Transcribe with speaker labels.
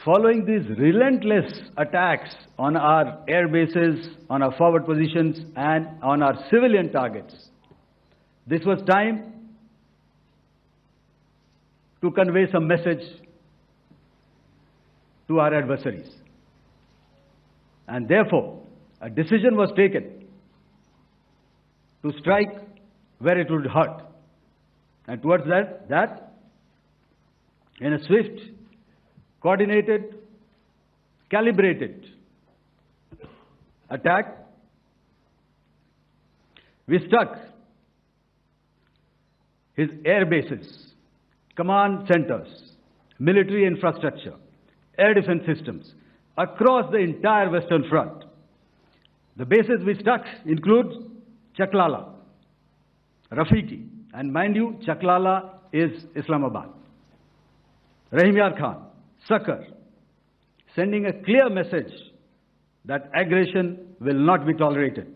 Speaker 1: following these relentless attacks on our air bases, on our forward positions, and on our civilian targets, this was time to convey some message to our adversaries. And therefore, a decision was taken to strike where it would hurt. And towards that, in a swift, coordinated, calibrated attack, we struck his air bases, command centers, military infrastructure, air defense systems across the entire Western Front. The bases we struck include Chaklala, Rafiki, and mind you, Chaklala is Islamabad. Rahim Yar Khan, Sakar, sending a clear message that aggression will not be tolerated.